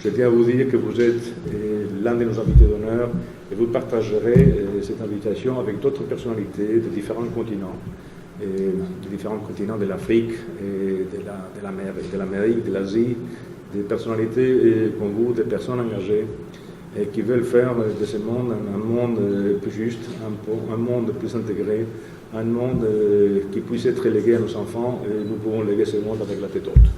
je tiens à vous dire que vous êtes l'un de nos invités d'honneur et vous partagerez cette invitation avec d'autres personnalités de différents continents, de l'Afrique, de l'Amérique, de l'Asie, des personnalités comme vous, des personnes engagées et qui veulent faire de ce monde un monde plus juste, un monde plus intégré, un monde qui puisse être légué à nos enfants, et nous pouvons léguer ce monde avec la tête haute.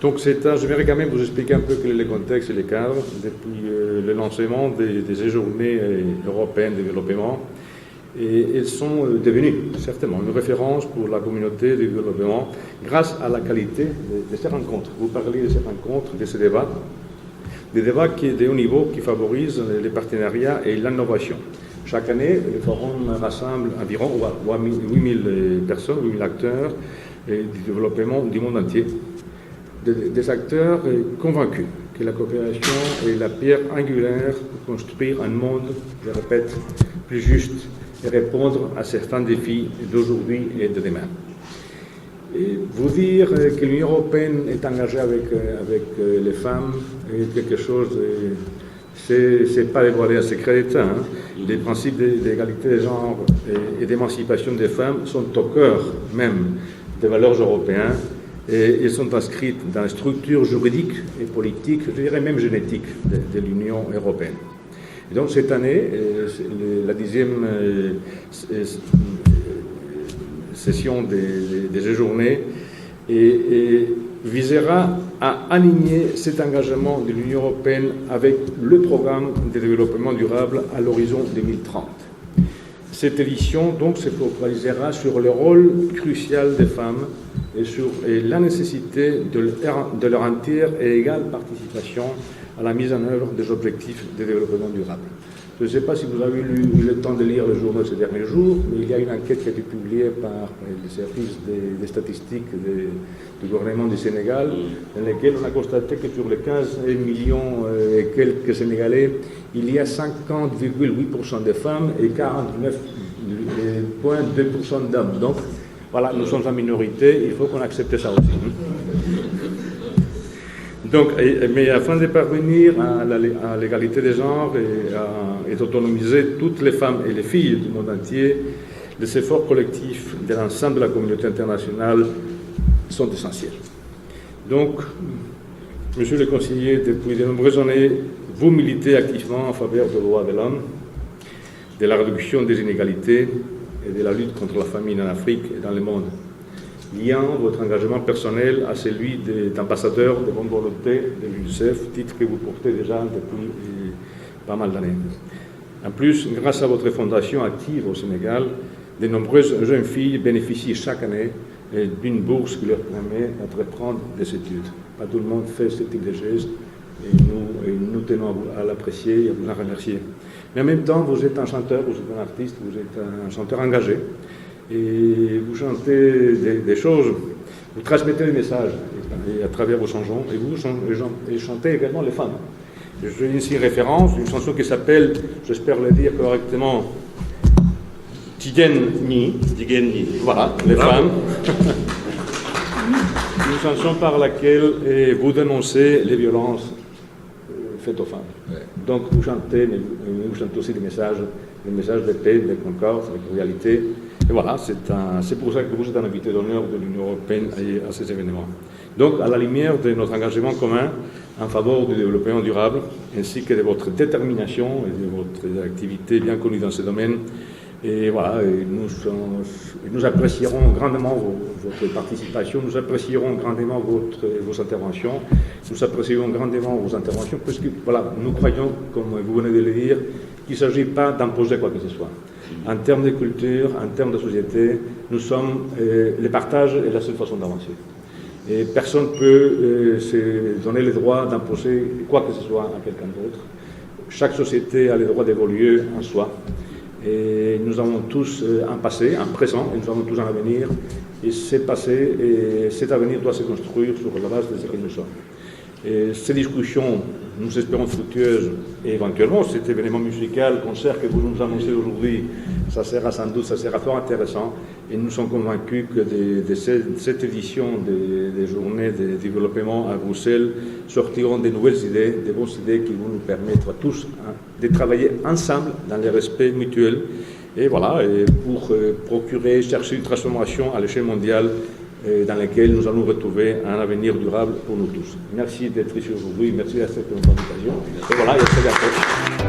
Donc je vais quand même vous expliquer un peu quel est le contexte et le cadre depuis le lancement des journées européennes de développement. Et elles sont devenues certainement une référence pour la communauté du développement grâce à la qualité de ces rencontres. Vous parlez de ces rencontres, de ces débats, des débats de haut niveau qui favorisent les partenariats et l'innovation. Chaque année, le forum rassemble environ 8000 personnes, 8000 acteurs du développement du monde entier. Des acteurs convaincus que la coopération est la pierre angulaire pour construire un monde, je répète, plus juste et répondre à certains défis d'aujourd'hui et de demain. Et vous dire que l'Union européenne est engagée avec les femmes est quelque chose, c'est pas dévoilé un secret d'État. Hein. Les principes d'égalité des genres et d'émancipation des femmes sont au cœur même des valeurs européennes et ils sont inscrits dans la structure juridique et politique, je dirais même génétique de l'Union européenne. Et donc cette année, la 10e session des journées visera à aligner cet engagement de l'Union européenne avec le programme de développement durable à l'horizon 2030. Cette édition donc se focalisera sur le rôle crucial des femmes et la nécessité de leur entière et égale participation à la mise en œuvre des objectifs de développement durable. Je ne sais pas si vous avez eu le temps de lire le journal ces derniers jours, mais il y a une enquête qui a été publiée par le service des statistiques du gouvernement du Sénégal, dans laquelle on a constaté que sur les 15 millions et quelques Sénégalais, il y a 50,8% de femmes et 49,2% d'hommes. Donc, voilà, nous sommes en minorité, il faut qu'on accepte ça aussi. Donc, mais afin de parvenir à l'égalité des genres et d'autonomiser toutes les femmes et les filles du monde entier, les efforts collectifs de l'ensemble de la communauté internationale sont essentiels. Donc, Monsieur le conseiller, depuis de nombreuses années, vous militez activement en faveur des droits de l'homme, de la réduction des inégalités et de la lutte contre la famine en Afrique et dans le monde, liant votre engagement personnel à celui d'ambassadeur de bonne volonté de l'UNICEF, titre que vous portez déjà depuis pas mal d'années. En plus, grâce à votre fondation active au Sénégal, de nombreuses jeunes filles bénéficient chaque année d'une bourse qui leur permet d'entreprendre des études. Pas tout le monde fait ce type de geste et nous tenons à l'apprécier et à vous en remercier. Mais en même temps, vous êtes un chanteur, vous êtes un artiste, vous êtes un chanteur engagé. Et vous chantez des choses, vous transmettez des messages à travers vos chansons, et vous chantez également les femmes. J'ai ici une référence, une chanson qui s'appelle, j'espère le dire correctement, Jigen Ni. Voilà, les femmes. Une chanson par laquelle vous dénoncez les violences faites aux femmes. Donc vous chantez, mais vous chantez aussi des messages de paix, de concorde, de cordialité. Et voilà, c'est pour ça que vous êtes un invité d'honneur de l'Union européenne à ces événements. Donc, à la lumière de notre engagement commun en faveur du développement durable, ainsi que de votre détermination et de votre activité bien connue dans ce domaine, et voilà, nous apprécierons grandement votre participation, nous apprécierons grandement vos interventions, nous apprécierons grandement vos interventions, parce que voilà, nous croyons, comme vous venez de le dire, qu'il ne s'agit pas d'imposer quoi que ce soit. En termes de culture, en termes de société, nous sommes, le partage est la seule façon d'avancer. Et personne ne peut se donner le droit d'imposer quoi que ce soit à quelqu'un d'autre. Chaque société a le droit d'évoluer en soi. Et nous avons tous un passé, un présent, et nous avons tous un avenir. Et ce passé et cet avenir doit se construire sur la base de ce que nous sommes. Et ces discussions nous espérons fructueuse, et éventuellement cet événement musical, concert que vous nous annoncez aujourd'hui, ça sera fort intéressant, et nous sommes convaincus que de cette édition des journées de développement à Bruxelles sortiront de nouvelles idées, de bonnes idées qui vont nous permettre à tous de travailler ensemble dans le respect mutuel, et voilà, et pour chercher une transformation à l'échelle mondiale dans laquelle nous allons retrouver un avenir durable pour nous tous. Merci d'être ici aujourd'hui, merci à cette invitation. Et voilà, et à très bientôt.